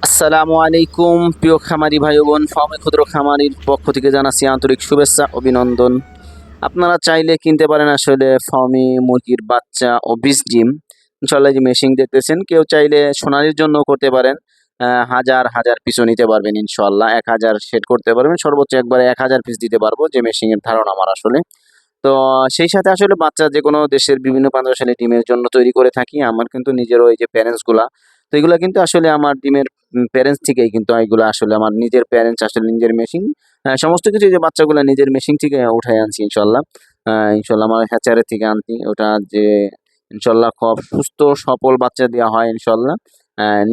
আসসালামু আলাইকুম প্রিয় খামারি ভাই বোন, ফার্মে ক্ষুদ্র খামারির পক্ষ থেকে জানাচ্ছি আন্তরিক শুভেচ্ছা অভিনন্দন। আপনারা চাইলে কিনতে পারেন আসলে ফার্মি মুরগির বাচ্চা ও বীজ ডিম। ইনশাল্লাহ যে মেশিন দেখতেছেন, কেউ চাইলে সোনালির জন্য করতে পারেন। হাজার হাজার পিসও নিতে পারবেন ইনশাল্লাহ, 1000 সেট করতে পারবেন, সর্বোচ্চ একবারে 1000 পিস দিতে পারবো, যে মেশিনের ধারণা আমার আসলে। তো সেই সাথে আসলে বাচ্চা যে কোনো দেশের বিভিন্ন প্রান্ত আসলে ডিমের জন্য তৈরি করে থাকি। আমার কিন্তু নিজেরও এই যে প্যারেন্টস গুলা, তো এগুলা কিন্তু আসলে আমার ডিমের প্যারেন্টস থেকেই, কিন্তু এগুলো আসলে আমার নিজের প্যারেন্টস, আসলে নিজের মেশিন। সমস্ত কিছু যে বাচ্চাগুলা নিজের মেশিন থেকে উঠাই আনছি ইনশাল্লাহ। ইনশাল্লাহ আমার হ্যাচারের থেকে আনছি ওটা, যে ইনশাল্লাহ খুব সুস্থ সবল বাচ্চা দেওয়া হয় ইনশাল্লাহ।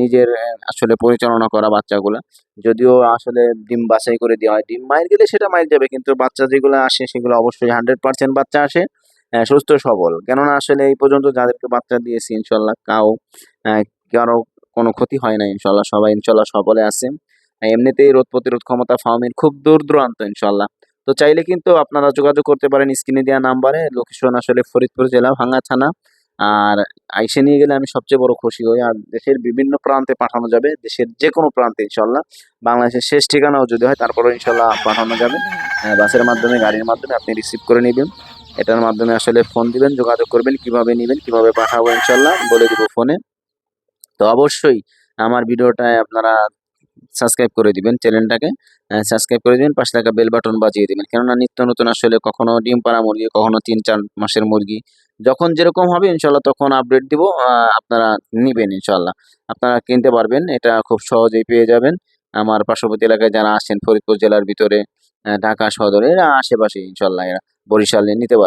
নিজের আসলে পরিচালনা করা বাচ্চাগুলা, যদিও আসলে ডিম বাছাই করে দেওয়া হয়। ডিম মাইর গেলে সেটা মাইর যাবে, কিন্তু বাচ্চা যেগুলো আসে সেগুলো অবশ্যই 100% বাচ্চা আসে সুস্থ সবল। কেননা আসলে এই পর্যন্ত যাদেরকে বাচ্চা দিয়েছি ইনশাল্লাহ কারো কোনো ক্ষতি হয় না ইনশাল্লাহ, সবাই ইনশাল্লাহ সবলে আছে। এমনিতেই রোগ প্রতিরোধ ক্ষমতা ফার্মের খুব দূর দূরান্ত ইনশাল্লাহ। তো চাইলে কিন্তু আপনারা যোগাযোগ করতে পারেন স্ক্রিনে দেওয়া নাম্বারে। লোকেশন আসলে ফরিদপুর জেলা, ভাঙ্গা থানা। আর আইসে নিয়ে গেলে আমি সবচেয়ে বড় খুশি হই। আর দেশের বিভিন্ন প্রান্তে পাঠানো যাবে, দেশের যে কোনো প্রান্তে ইনশাল্লাহ। বাংলাদেশের শেষ ঠিকানাও যদি হয় তারপরেও ইনশাল্লাহ পাঠানো যাবে। বাসের মাধ্যমে, গাড়ির মাধ্যমে আপনি রিসিভ করে নেবেন। এটার মাধ্যমে আসলে ফোন দিবেন, যোগাযোগ করবেন, কিভাবে নিবেন, কিভাবে পাঠাবো ইনশাল্লাহ বলে দিব ফোনে। তো অবশ্যই আমার ভিডিওটায় আপনারা সাবস্ক্রাইব করে দিবেন, চ্যানেলটাকে সাবস্ক্রাইব করে দিবেন, পাশে থাকা বেল বাটন বাজিয়ে দিবেন। কেননা নিত্য নতুন আসলে কখনো ডিম পাড়া মুরগি, কখনো 3-4 মাসের মুরগি, যখন যেরকম হবে ইনশাল্লাহ তখন আপডেট দিব। আপনারা নিবেন ইনশাল্লাহ, আপনারা কিনতে পারবেন, এটা খুব সহজেই পেয়ে যাবেন। আমার পার্শ্ববর্তী এলাকায় যারা আসেন ফরিদপুর জেলার ভিতরে, ঢাকা সদরে, এরা আশেপাশে ইনশাল্লাহ, এরা বরিশালে নিতে পারবেন।